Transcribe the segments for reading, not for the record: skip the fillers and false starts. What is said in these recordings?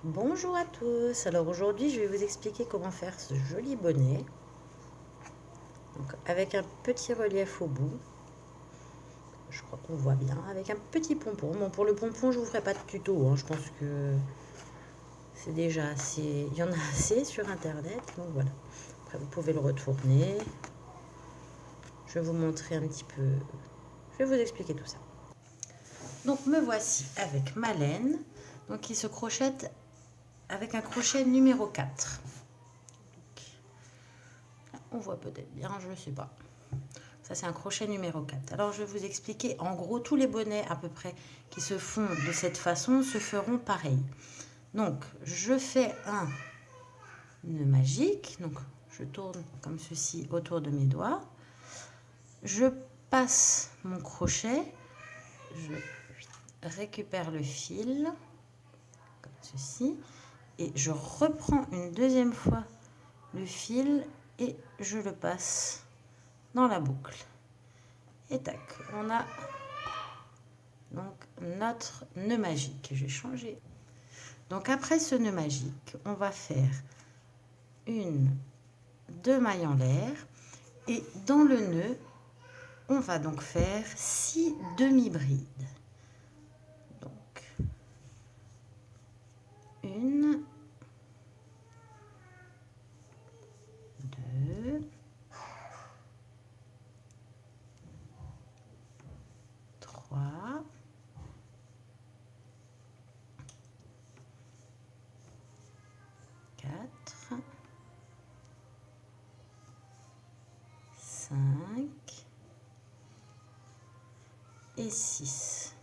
Bonjour à tous, alors aujourd'hui je vais vous expliquer comment faire ce joli bonnet. Donc, avec un petit relief au bout, je crois qu'on voit bien, avec un petit pompon. Bon, pour le pompon je vous ferai pas de tuto, hein. Je pense que c'est déjà assez, il y en a assez sur internet, donc voilà. Après vous pouvez le retourner, je vais vous montrer un petit peu, je vais vous expliquer tout ça. Donc me voici avec ma laine, donc qui se crochette avec un crochet numéro 4. On voit peut-être bien, je ne sais pas. Ça, c'est un crochet numéro 4. Alors, je vais vous expliquer. En gros, tous les bonnets à peu près qui se font de cette façon se feront pareil. Donc, je fais un nœud magique. Donc, je tourne comme ceci autour de mes doigts. Je passe mon crochet. Je récupère le fil, comme ceci. Et je reprends une deuxième fois le fil et je le passe dans la boucle. Et tac, on a donc notre nœud magique. Je vais changer. Donc après ce nœud magique, on va faire deux mailles en l'air. Et dans le nœud, on va donc faire 6 demi-brides. Donc, 1, 2, 3, 4, 5 et 6.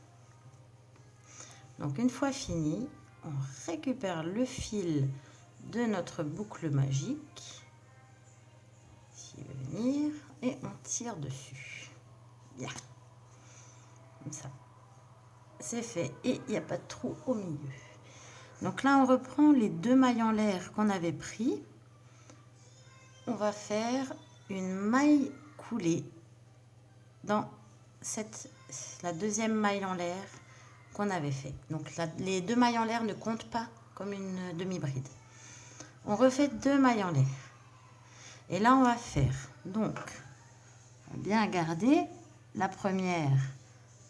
Donc une fois fini, on récupère le fil de notre boucle magique, s'il veut venir, et on tire dessus. Bien, comme ça, c'est fait et il n'y a pas de trou au milieu. Donc là, on reprend les deux mailles en l'air qu'on avait pris. On va faire une maille coulée dans la deuxième maille en l'air qu'on avait fait. Donc les deux mailles en l'air ne comptent pas comme une demi-bride. On refait deux mailles en l'air. Et là, on va faire, donc, bien garder la première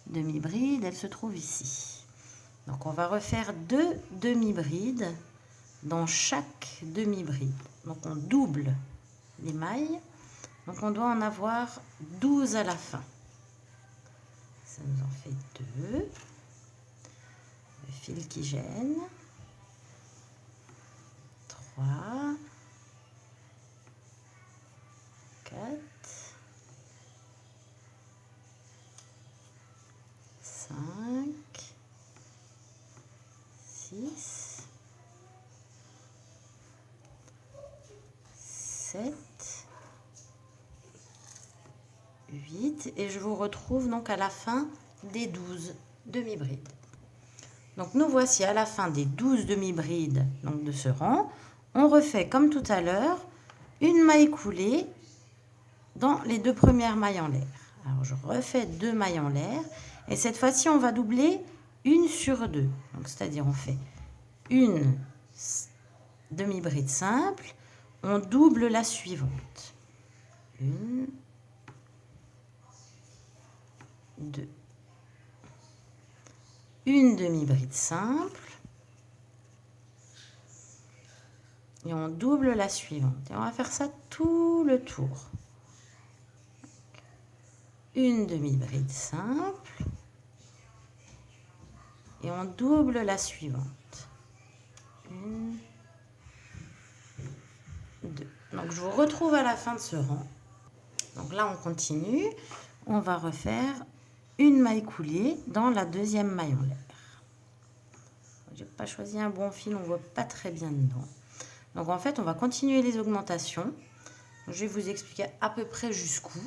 demi-bride, elle se trouve ici. Donc, on va refaire deux demi-brides dans chaque demi-bride. Donc, on double les mailles. Donc, on doit en avoir 12 à la fin. Ça nous en fait 2. Le fil qui gêne. 3. 4. 5. 6. 7. 8. Et je vous retrouve donc à la fin des 12 demi-brides. Donc nous voici à la fin des 12 demi-brides donc de ce rang. On refait comme tout à l'heure une maille coulée dans les deux premières mailles en l'air. Alors je refais deux mailles en l'air et cette fois-ci on va doubler une sur deux. Donc c'est-à-dire on fait une demi-bride simple, on double la suivante. 1, 2. Une demi-bride simple et on double la suivante. Et on va faire ça tout le tour. Une demi-bride simple et on double la suivante. 1, 2. Donc je vous retrouve à la fin de ce rang. Donc là on continue. On va refaire une maille coulée dans la deuxième maille en l'air. Je n'ai pas choisi un bon fil, on ne voit pas très bien dedans. Donc en fait on va continuer les augmentations. Je vais vous expliquer à peu près jusqu'où.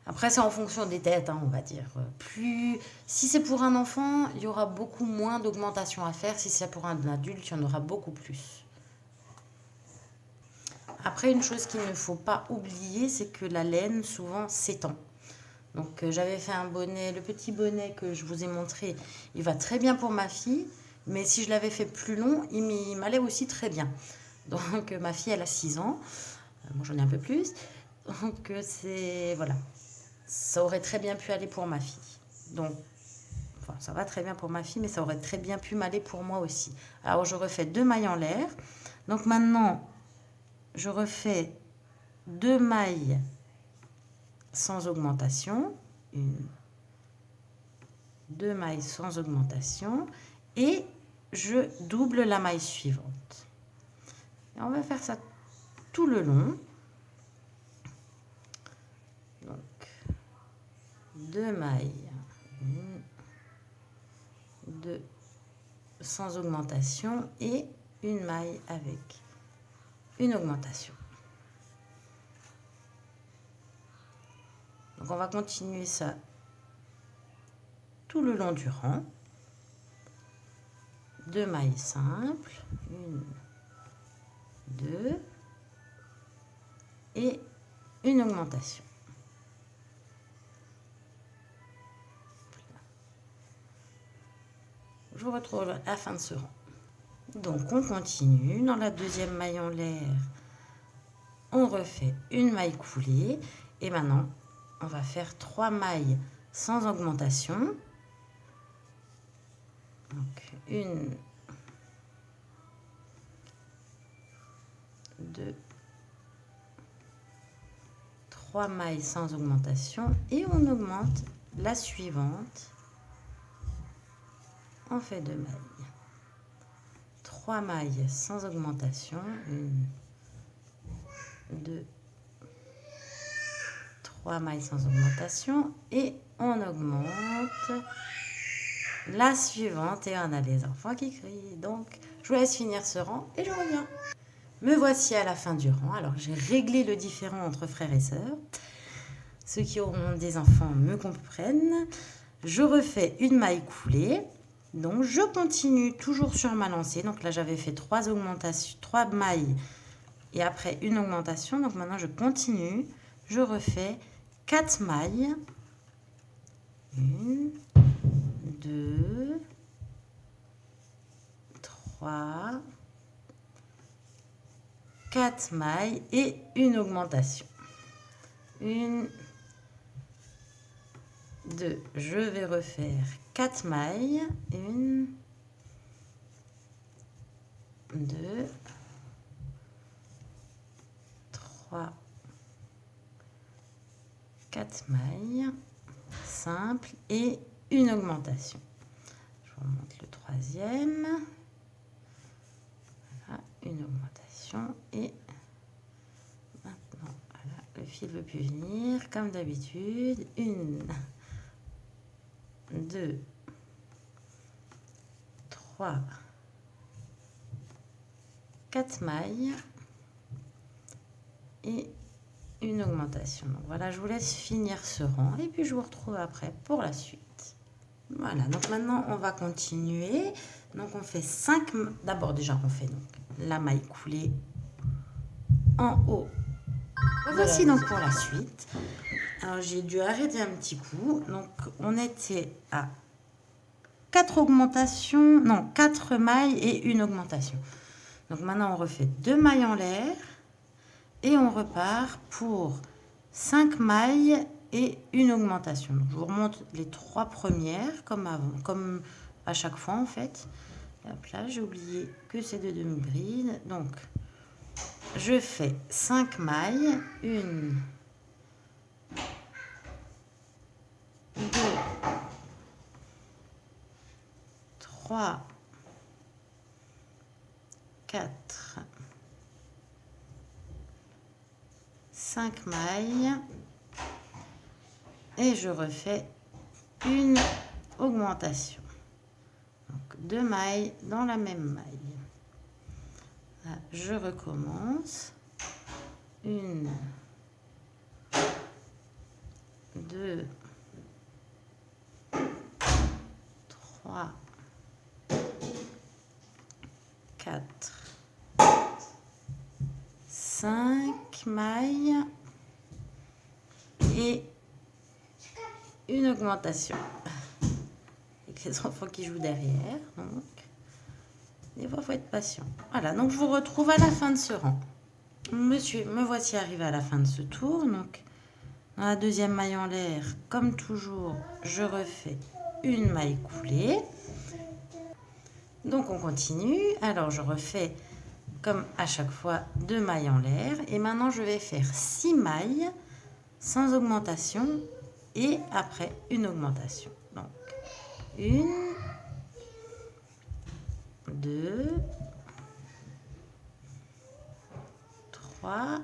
Après, c'est en fonction des têtes, hein, on va dire. Si c'est pour un enfant, il y aura beaucoup moins d'augmentation à faire. Si c'est pour un adulte, il y en aura beaucoup plus. Après, une chose qu'il ne faut pas oublier, c'est que la laine, souvent, s'étend. Donc, j'avais fait un bonnet, le petit bonnet que je vous ai montré, il va très bien pour ma fille. Mais si je l'avais fait plus long, il m'allait aussi très bien. Donc ma fille, elle a 6 ans. Moi, j'en ai un peu plus. Donc c'est... Voilà. Ça aurait très bien pu aller pour ma fille. Donc, enfin, ça va très bien pour ma fille, mais ça aurait très bien pu m'aller pour moi aussi. Alors, je refais 2 mailles en l'air. Donc maintenant, je refais 2 mailles sans augmentation. 2 mailles sans augmentation. Et je double la maille suivante. Et on va faire ça tout le long. Donc, 2 mailles. 2 sans augmentation et une maille avec une augmentation. Donc on va continuer ça tout le long du rang. 2 mailles simples, 1, 2 et une augmentation. Je vous retrouve à la fin de ce rang. Donc on continue. Dans la deuxième maille en l'air, on refait une maille coulée. Et maintenant, on va faire 3 mailles sans augmentation. Donc 1, 2, 3 mailles sans augmentation. Et on augmente la suivante. On fait 2 mailles. 3 mailles sans augmentation. 1, 2, 3 mailles sans augmentation. Et on augmente la suivante. Et on a les enfants qui crient. Donc, je vous laisse finir ce rang et je reviens. Me voici à la fin du rang. Alors, j'ai réglé le différend entre frères et sœurs. Ceux qui auront des enfants me comprennent. Je refais une maille coulée. Donc, je continue toujours sur ma lancée. Donc là, j'avais fait 3 augmentations, 3 mailles et après une augmentation. Donc maintenant, je continue. Je refais 4 mailles. 1, 2, 3, 4 mailles et une augmentation. 1, 2, je vais refaire 4 mailles. 1, 2, 3, 4 mailles simples et une augmentation. Je vous remonte le troisième. Voilà, une augmentation et maintenant, voilà, le fil ne veut plus venir comme d'habitude. 1, 2, 3, 4 mailles et une augmentation. Donc voilà, je vous laisse finir ce rang et puis je vous retrouve après pour la suite. Voilà, donc maintenant on va continuer. Donc on fait 5, d'abord déjà on fait donc la maille coulée en haut. Voici donc pour la suite. Alors j'ai dû arrêter un petit coup. Donc on était à 4 augmentations, non 4 mailles et une augmentation. Donc maintenant on refait 2 mailles en l'air et on repart pour 5 mailles et une augmentation. Donc je vous remonte les 3 premières comme avant, comme à chaque fois en fait. Et hop là, j'ai oublié que c'est de demi-bride. Donc je fais 5 mailles, 1, 2, 3, 4, 5 mailles et je refais une augmentation. Donc 2 mailles dans la même maille. Là, je recommence. 1, 2, 3, 4, 5 mailles et une augmentation. Avec les enfants qui jouent derrière. Donc Des fois, il faut être patient. Voilà, donc je vous retrouve à la fin de ce rang. Me voici arrivé à la fin de ce tour. Donc, dans la deuxième maille en l'air, comme toujours, je refais une maille coulée. Donc, on continue. Alors, je refais, comme à chaque fois, 2 mailles en l'air. Et maintenant, je vais faire 6 mailles sans augmentation. Et après, une augmentation. Donc, 1, 2, 3,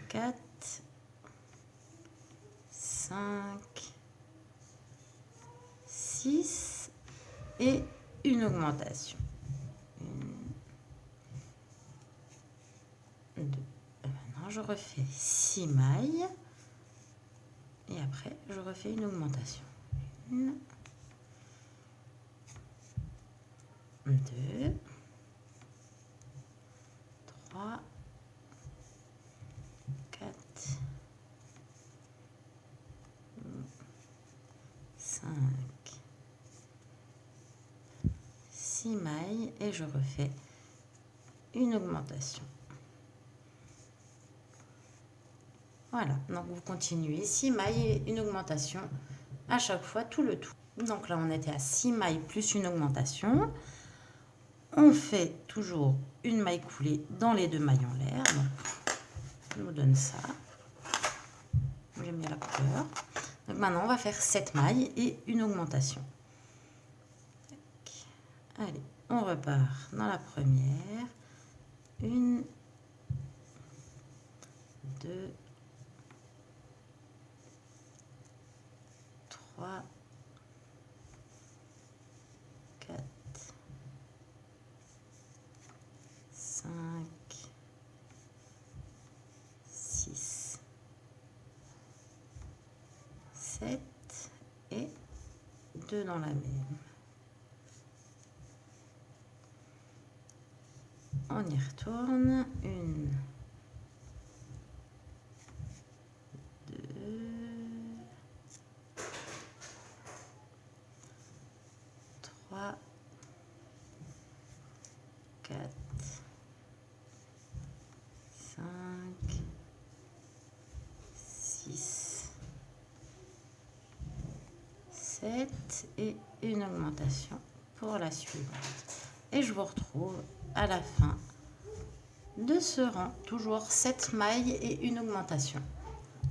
4, 5, 6 et une augmentation. 1, 2. Maintenant, je refais 6 mailles et après, je refais une augmentation. 1, 2, 3, 4, 5, 6 mailles et je refais une augmentation. Voilà, donc vous continuez 6 mailles et une augmentation à chaque fois tout le tour. Donc là, on était à 6 mailles plus une augmentation. On fait toujours une maille coulée dans les 2 mailles en l'air. Je nous donne ça. J'aime bien la couleur. Donc maintenant, on va faire 7 mailles et une augmentation. Allez, on repart dans la première. 1, 2, 3, 4, 5, 6, 7 et 2 dans la même. On y retourne. 1, 2, 3, 4, 5, 6, 7 et une augmentation pour la suivante. Et je vous retrouve à la fin de ce rang, toujours 7 mailles et une augmentation.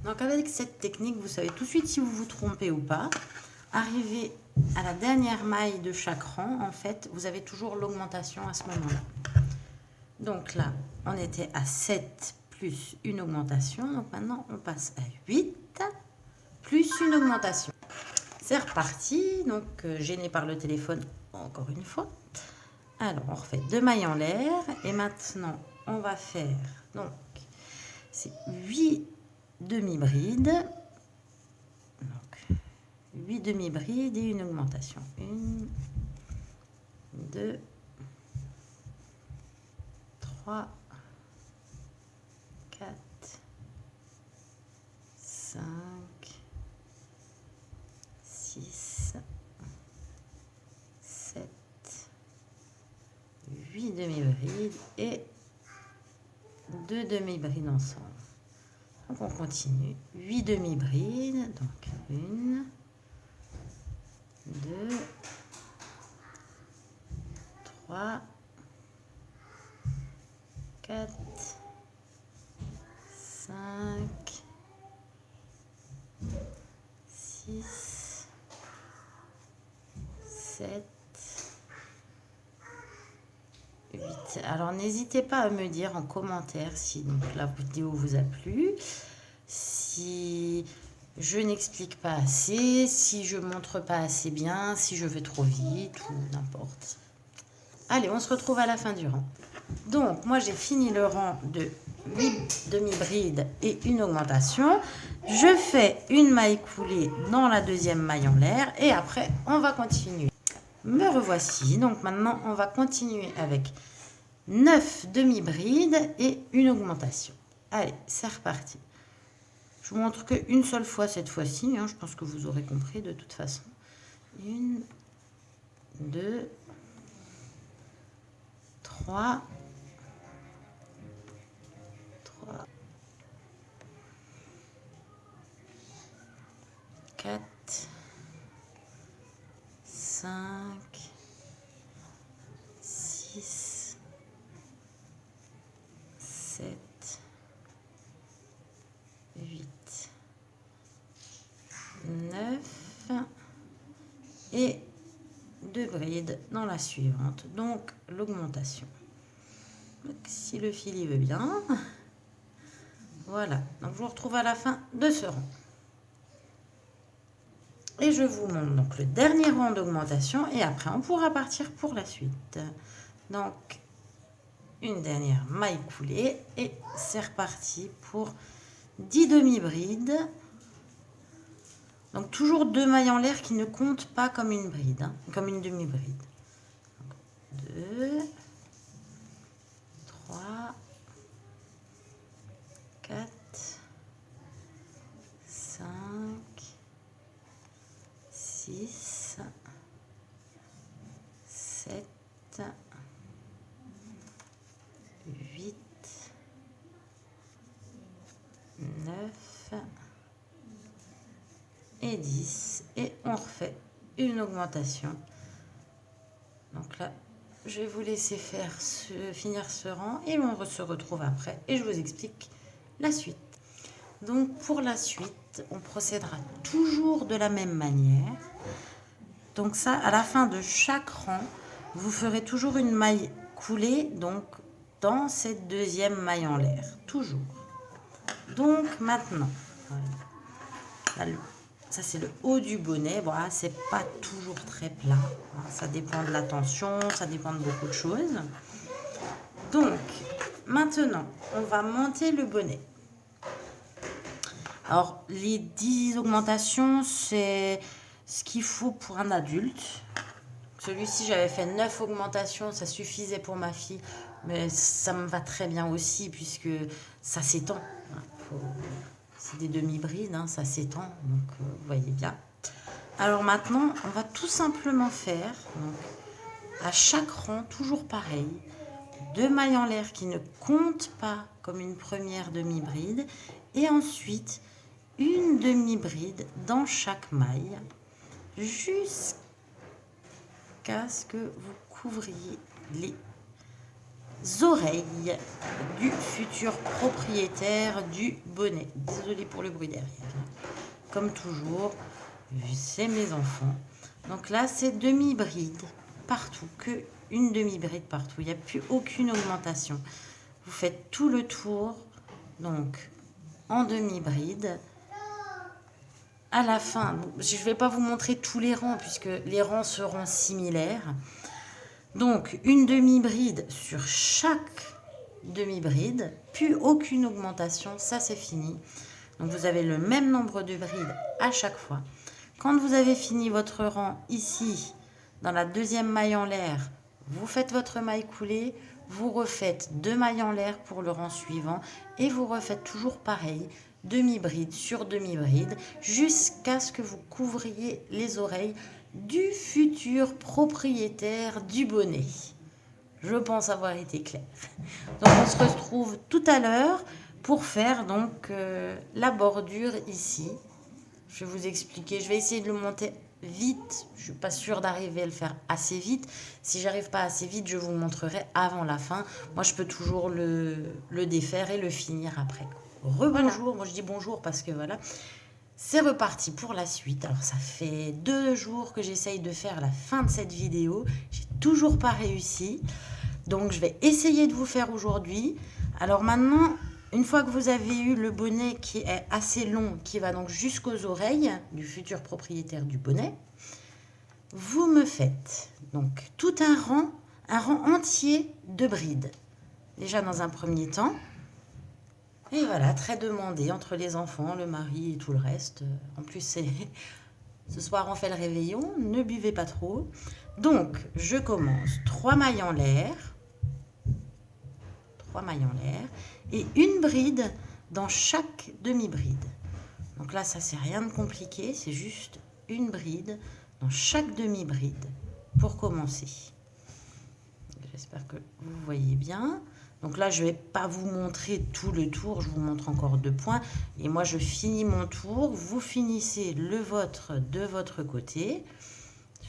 Donc avec cette technique, vous savez tout de suite si vous vous trompez ou pas. Arrivé à la dernière maille de chaque rang, en fait, vous avez toujours l'augmentation à ce moment-là. Donc là, on était à 7 plus une augmentation. Donc maintenant, on passe à 8 plus une augmentation. C'est reparti. Donc, gêné par le téléphone, encore une fois. Alors, on refait 2 mailles en l'air. Et maintenant, on va faire, donc, c'est 8 demi-brides. Donc, 8 demi-brides et une augmentation. 1, 2, 3, 4, 5, 6, 7, 8 demi-brides et 2 demi-brides ensemble. Donc on continue. 8 demi-brides, donc 1, 2, 3, 4, 5, 6, 7, 8. Alors n'hésitez pas à me dire en commentaire si donc, la vidéo vous a plu, si je n'explique pas assez, si je montre pas assez bien, si je vais trop vite ou n'importe. Allez, on se retrouve à la fin du rang. Donc, moi, j'ai fini le rang de 8 demi-brides et une augmentation. Je fais une maille coulée dans la deuxième maille en l'air et après, on va continuer. Me revoici. Donc, maintenant, on va continuer avec 9 demi-brides et une augmentation. Allez, c'est reparti. Je vous montre qu'une seule fois cette fois-ci. Je pense que vous aurez compris de toute façon. 1, 2, 3, 4, 5, 6, 7, 8, 9 et 2 brides dans la suivante, donc l'augmentation. Si le fil y veut bien, voilà, donc je vous retrouve à la fin de ce rang. Et je vous montre donc le dernier rang d'augmentation et après on pourra partir pour la suite. Donc une dernière maille coulée et c'est reparti pour 10 demi-brides. Donc toujours 2 mailles en l'air qui ne comptent pas comme une bride, hein, comme une demi-bride. 2, 3, 4, 5, 6, 7, 8, 9 et 10 et on refait une augmentation. Donc là je vais vous laisser faire finir ce rang et on se retrouve après et je vous explique la suite. Donc pour la suite on procédera toujours de la même manière. Donc ça, à la fin de chaque rang vous ferez toujours une maille coulée, donc dans cette deuxième maille en l'air, toujours. Donc maintenant, voilà. Ça c'est le haut du bonnet. Voilà, c'est pas toujours très plat, ça dépend de la tension, ça dépend de beaucoup de choses. Donc maintenant on va monter le bonnet. Alors les 10 augmentations c'est ce qu'il faut pour un adulte. Celui-ci j'avais fait 9 augmentations, ça suffisait pour ma fille, mais ça me va très bien aussi puisque ça s'étend. C'est des demi-brides, hein, ça s'étend, donc vous voyez bien. Alors maintenant, on va tout simplement faire, donc, à chaque rang, toujours pareil, 2 mailles en l'air qui ne comptent pas comme une première demi-bride, et ensuite une demi-bride dans chaque maille, jusqu'à ce que vous couvriez les oreilles du futur propriétaire du bonnet. Désolée pour le bruit derrière. Comme toujours, c'est mes enfants. Donc là, c'est demi-bride partout, que une demi-bride partout. Il n'y a plus aucune augmentation. Vous faites tout le tour, donc en demi-bride. À la fin, je ne vais pas vous montrer tous les rangs puisque les rangs seront similaires. Donc, une demi-bride sur chaque demi-bride, plus aucune augmentation, ça c'est fini. Donc, vous avez le même nombre de brides à chaque fois. Quand vous avez fini votre rang ici, dans la deuxième maille en l'air, vous faites votre maille coulée, vous refaites 2 mailles en l'air pour le rang suivant et vous refaites toujours pareil, demi-bride sur demi-bride, jusqu'à ce que vous couvriez les oreilles du futur propriétaire du bonnet. Je pense avoir été claire. Donc on se retrouve tout à l'heure pour faire donc la bordure ici. Je vais vous expliquer. Je vais essayer de le monter vite. Je suis pas sûre d'arriver à le faire assez vite. Si j'arrive pas assez vite, je vous montrerai avant la fin. Moi, je peux toujours le défaire et le finir après. Rebonjour. Voilà. Moi, je dis bonjour parce que voilà. C'est reparti pour la suite. Alors, ça fait 2 jours que j'essaye de faire la fin de cette vidéo. J'ai toujours pas réussi. Donc, je vais essayer de vous faire aujourd'hui. Alors maintenant, une fois que vous avez eu le bonnet qui est assez long, qui va donc jusqu'aux oreilles du futur propriétaire du bonnet, vous me faites donc tout un rang entier de brides. Déjà dans un premier temps. Et voilà, très demandé entre les enfants, le mari et tout le reste. En plus, ce soir, on fait le réveillon. Ne buvez pas trop. Donc, je commence 3 mailles en l'air. 3 mailles en l'air. Et une bride dans chaque demi-bride. Donc là, ça, c'est rien de compliqué. C'est juste une bride dans chaque demi-bride. pour commencer. J'espère que vous voyez bien. Donc là, je ne vais pas vous montrer tout le tour, je vous montre encore 2 points. Et moi, je finis mon tour, vous finissez le vôtre de votre côté.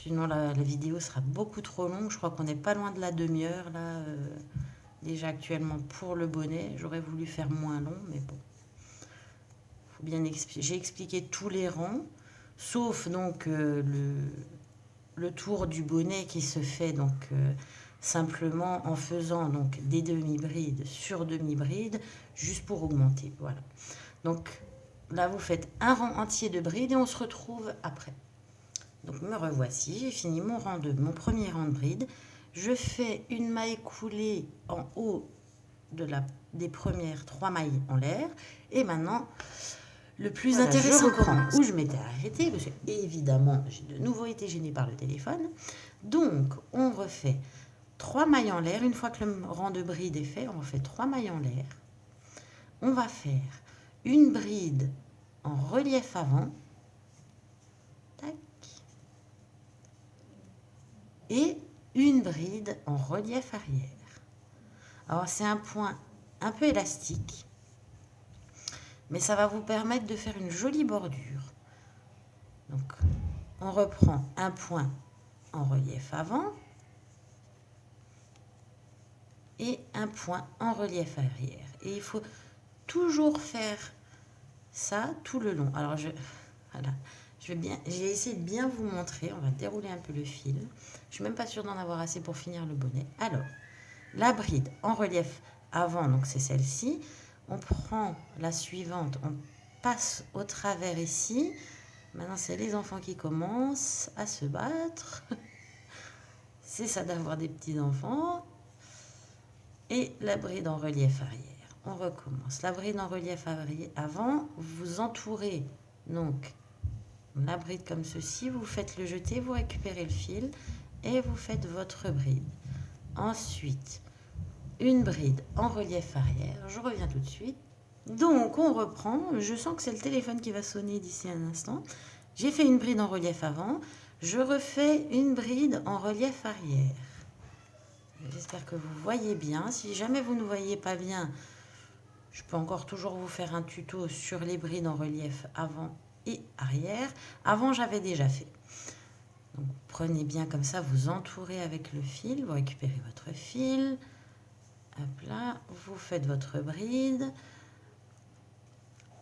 Sinon, la vidéo sera beaucoup trop longue. Je crois qu'on n'est pas loin de la demi-heure, là, déjà actuellement pour le bonnet. J'aurais voulu faire moins long, mais bon. Faut bien expliquer. J'ai expliqué tous les rangs, sauf donc le tour du bonnet qui se fait donc simplement en faisant donc des demi-brides sur demi-brides, juste pour augmenter. Voilà. Donc là, vous faites un rang entier de brides et on se retrouve après. Donc me revoici, j'ai fini mon premier rang de bride. Je fais une maille coulée en haut des premières 3 mailles en l'air. Et maintenant, le plus intéressant où je m'étais arrêtée, parce que évidemment, j'ai de nouveau été gênée par le téléphone. Donc, on refait 3 mailles en l'air. Une fois que le rang de bride est fait, on refait 3 mailles en l'air. On va faire une bride en relief avant. Tac. Et une bride en relief arrière. Alors, c'est un point un peu élastique, mais ça va vous permettre de faire une jolie bordure. Donc, on reprend un point en relief avant et un point en relief arrière. Et il faut toujours faire ça tout le long. Alors, voilà, j'ai essayé de bien vous montrer. On va dérouler un peu le fil. Je ne suis même pas sûre d'en avoir assez pour finir le bonnet. Alors, la bride en relief avant, donc c'est celle-ci. On prend la suivante, on passe au travers ici. Maintenant, c'est les enfants qui commencent à se battre. C'est ça d'avoir des petits-enfants. Et la bride en relief arrière. On recommence. La bride en relief avant, vous entourez donc la bride comme ceci. Vous faites le jeté, vous récupérez le fil et vous faites votre bride. Ensuite, une bride en relief arrière. Je reviens tout de suite. Donc, on reprend. Je sens que c'est le téléphone qui va sonner d'ici un instant. J'ai fait une bride en relief avant. Je refais une bride en relief arrière. J'espère que vous voyez bien. Si jamais vous ne voyez pas bien, je peux encore toujours vous faire un tuto sur les brides en relief avant et arrière. Avant, j'avais déjà fait. Donc, prenez bien comme ça, vous entourez avec le fil. Vous récupérez votre fil. Hop là, vous faites votre bride.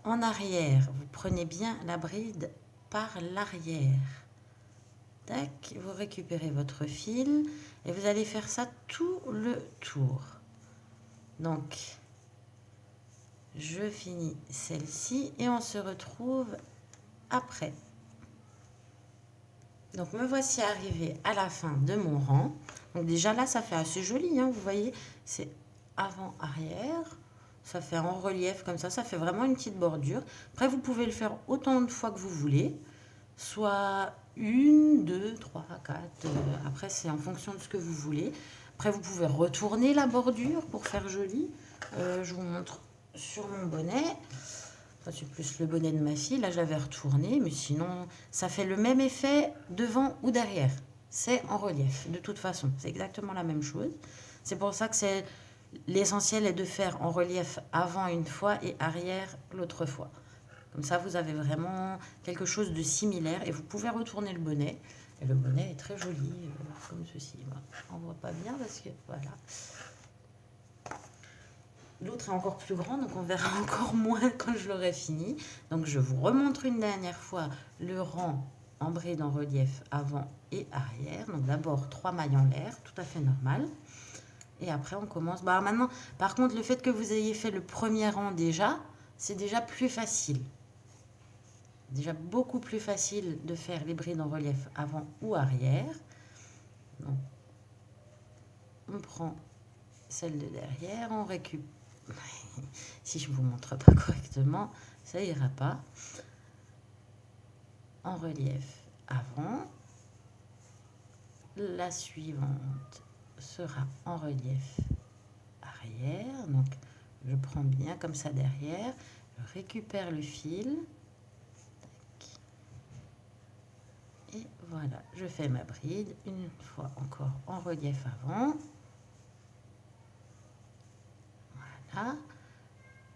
En arrière, vous prenez bien la bride par l'arrière. Tac, vous récupérez votre fil et vous allez faire ça tout le tour. Donc, je finis celle-ci et on se retrouve après. Donc, me voici arrivée à la fin de mon rang. Donc, déjà là, ça fait assez joli, hein, vous voyez, c'est avant-arrière. Ça fait en relief comme ça fait vraiment une petite bordure. Après, vous pouvez le faire autant de fois que vous voulez. Soit 1, 2, 3, 4. Après, c'est en fonction de ce que vous voulez. Après, vous pouvez retourner la bordure pour faire joli. Je vous montre sur mon bonnet. Enfin, c'est plus le bonnet de ma fille. Là, je l'avais retourné. Mais sinon, ça fait le même effet devant ou derrière. C'est en relief, de toute façon. C'est exactement la même chose. C'est pour ça que c'est... L'essentiel est de faire en relief avant une fois et arrière l'autre fois. Comme ça, vous avez vraiment quelque chose de similaire et vous pouvez retourner le bonnet. Et le bonnet est très joli, comme ceci. On ne voit pas bien parce que, voilà. L'autre est encore plus grand, donc on verra encore moins quand je l'aurai fini. Donc, je vous remontre une dernière fois le rang en bride en relief avant et arrière. Donc, d'abord, 3 mailles en l'air, tout à fait normal. Et après, on commence. Bah, maintenant, par contre, le fait que vous ayez fait le premier rang déjà, c'est déjà plus facile. Déjà beaucoup plus facile de faire les brides en relief avant ou arrière. Donc, on prend celle de derrière, on récupère. Si je ne vous montre pas correctement, ça ira pas. En relief avant. La suivante sera en relief arrière. Donc, je prends bien comme ça derrière. Je récupère le fil. Et voilà. Voilà, je fais ma bride une fois encore en relief avant. Voilà.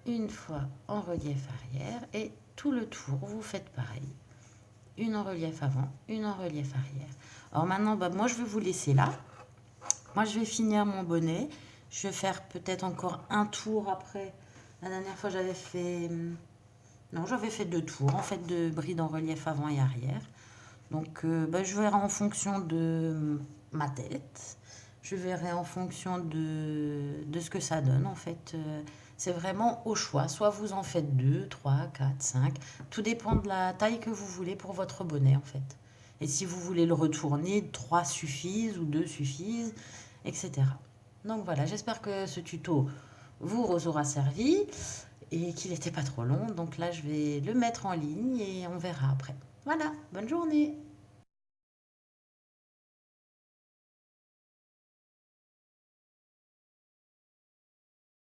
Une fois en relief arrière et tout le tour, vous faites pareil. Une en relief avant, une en relief arrière. Alors maintenant, moi je vais vous laisser là. Moi je vais finir mon bonnet. Je vais faire peut-être encore un tour après. La dernière fois j'avais fait... Non, j'avais fait 2 tours en fait de bride en relief avant et arrière. Donc je verrai en fonction de ma tête. Je verrai en fonction de ce que ça donne en fait. C'est vraiment au choix. Soit vous en faites 2, 3, 4, 5. Tout dépend de la taille que vous voulez pour votre bonnet en fait. Et si vous voulez le retourner, 3 suffisent ou 2 suffisent, etc. Donc voilà, j'espère que ce tuto vous aura servi et qu'il n'était pas trop long. Donc là, je vais le mettre en ligne et on verra après. Voilà, bonne journée!